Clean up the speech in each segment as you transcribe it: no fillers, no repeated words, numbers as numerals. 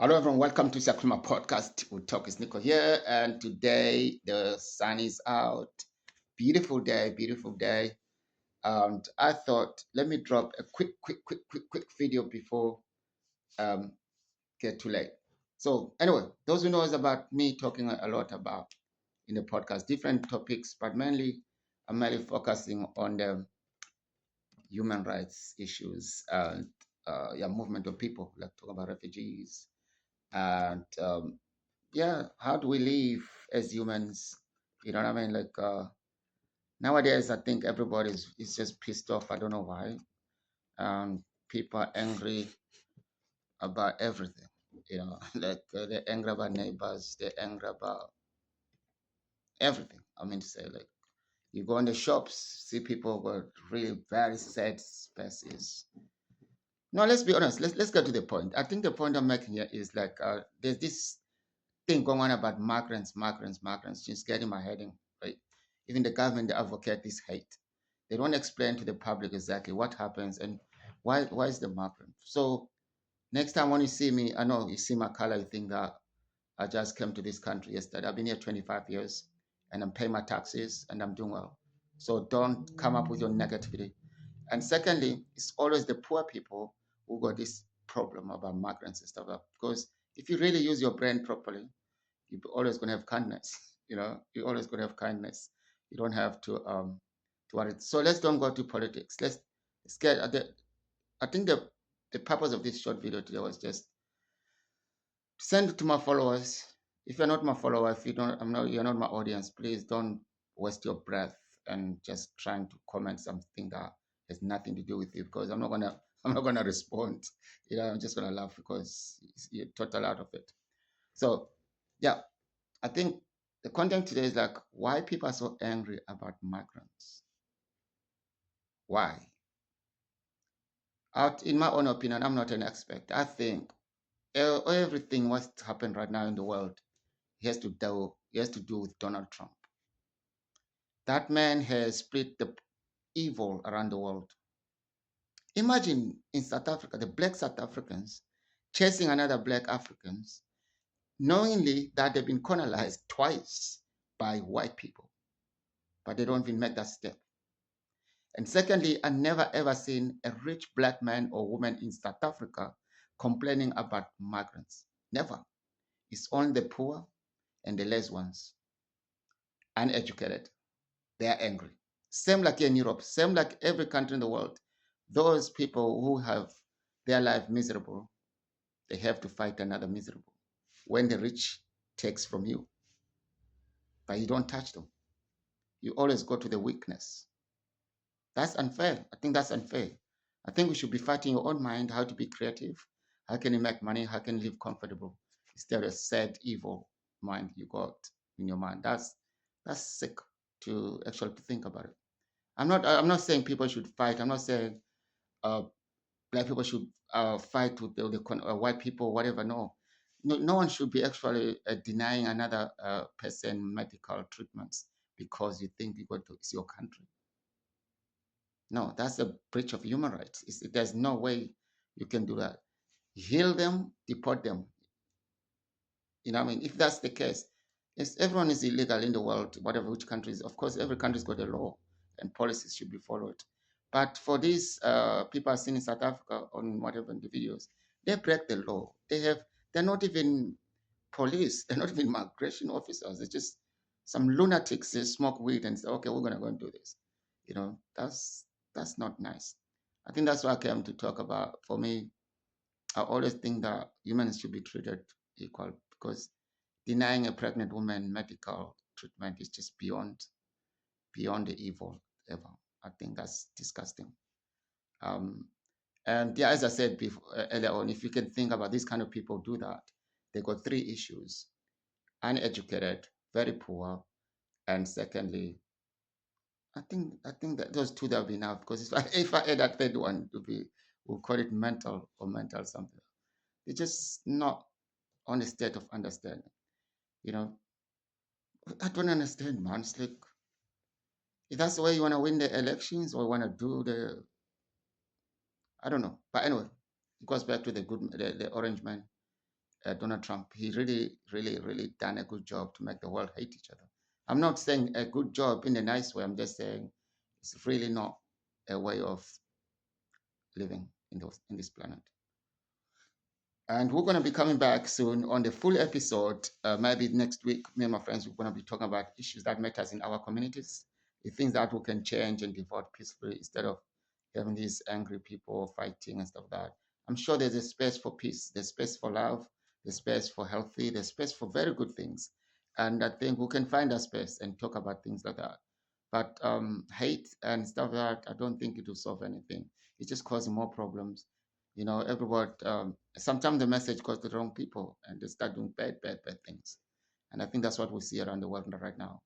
Hello, everyone. Welcome to Sakrima Podcast. We talk is Nico here, and today the sun is out. Beautiful day, beautiful day. And I thought, let me drop a quick video before um get too late. So anyway, those who know is about me talking a lot about in the podcast different topics, but mainly I'm mainly focusing on the human rights issues and yeah, movement of people, like talk about refugees and yeah, how do we live as humans? You know what I mean? Like nowadays, I think everybody is just pissed off. I don't know why. People are angry about everything. You know, like they're angry about neighbors. They're angry about everything. I mean to say, like you go in the shops, see people with really very sad faces. No, let's be honest. Let's get to the point. I think the point I'm making here is like there's this thing going on about migrants, just getting my heading, right? Even the government, they advocate this hate. They don't explain to the public exactly what happens and why is the migrant. So next time when you see me, I know you see my color, you think that I just came to this country yesterday. I've been here 25 years and I'm paying my taxes and I'm doing well. So don't come up with your negativity. And secondly, it's always the poor people who got this problem about migrants and stuff. Because if you really use your brain properly, you're always going to have kindness. You know, you're always going to have kindness. You don't have to worry. So let's don't go to politics. Let's get at the. I think the purpose of this short video today was just to send it to my followers. If you're not my follower, if you don't, I'm not, you're not my audience. Please don't waste your breath and just trying to comment something that has nothing to do with you because I'm not gonna respond. You know, I'm just gonna laugh because you're total out of it. So, yeah, I think the content today is like why people are so angry about migrants. Why? Out in my own opinion, I'm not an expert. I think everything what's happened right now in the world has to do with Donald Trump. That man has split the evil around the world. Imagine in South Africa, the black South Africans chasing another black Africans, knowingly that they've been colonized twice by white people, but they don't even make that step. And secondly, I never ever seen a rich black man or woman in South Africa complaining about migrants. Never. It's only the poor and the less ones, uneducated. They are angry. Same like here in Europe, same like every country in the world. Those people who have their life miserable, they have to fight another miserable. When the rich takes from you, but you don't touch them. You always go to the weakness. That's unfair. I think that's unfair. I think we should be fighting your own mind, how to be creative, how can you make money, how can you live comfortable instead of sad, evil mind you got in your mind. That's sick to actually to think about it. I'm not saying people should fight. I'm not saying uh, black people should fight with the white people, whatever. No, no one should be actually denying another person medical treatments because you think it's your country. No, that's a breach of human rights. There's no way you can do that. Heal them, deport them. You know what I mean? If that's the case, yes, everyone is illegal in the world, whatever which countries. Of course, every country's got a law and policies should be followed. But for these people I've seen in South Africa on whatever in the videos, they break the law. They're not even police. They're not even migration officers. They're just some lunatics. They smoke weed and say, okay, we're gonna go and do this. You know, that's not nice. I think that's what I came to talk about. For me, I always think that humans should be treated equal because denying a pregnant woman medical treatment is just beyond the evil ever. I think that's disgusting. Um, and yeah, as I said before, earlier on, if you can think about these kind of people do that, they got three issues: uneducated, very poor, and secondly, I think that those two that will be enough because if I add that third one, to be we'll call it mental or mental something. They're just not on a state of understanding. You know, I don't understand, man. It's like if that's the way you want to win the elections or want to do the, I don't know. But anyway, it goes back to the orange man. Donald Trump, he really, really, really done a good job to make the world hate each other. I'm not saying a good job in a nice way. I'm just saying it's really not a way of living in this planet. And we're going to be coming back soon on the full episode. Maybe next week, me and my friends, we're going to be talking about issues that matters in our communities, the things that we can change and devote peacefully instead of having these angry people fighting and stuff like that. I'm sure there's a space for peace, there's space for love, there's space for healthy, there's space for very good things. And I think we can find that space and talk about things like that. But hate and stuff like that, I don't think it will solve anything. It's just causing more problems. You know, everybody, sometimes the message goes to the wrong people and they start doing bad, bad, bad things. And I think that's what we see around the world right now.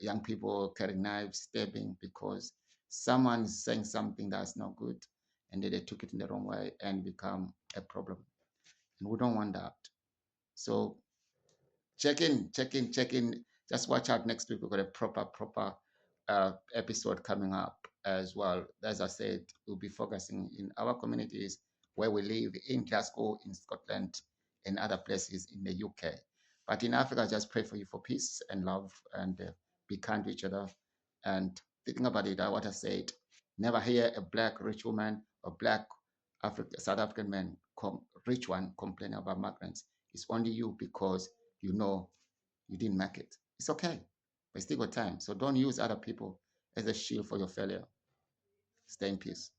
Young people carrying knives, stabbing because someone is saying something that's not good and then they took it in the wrong way and become a problem. And we don't want that. So check in. Just watch out next week. We've got a proper episode coming up as well. As I said, we'll be focusing in our communities where we live in Glasgow, in Scotland, and other places in the UK. But in Africa, just pray for you for peace and love and be kind to each other. And thinking about it, what I said, never hear a black rich woman or black South African man, rich one, complain about migrants. It's only you because you know you didn't make it. It's okay. But still got time. So don't use other people as a shield for your failure. Stay in peace.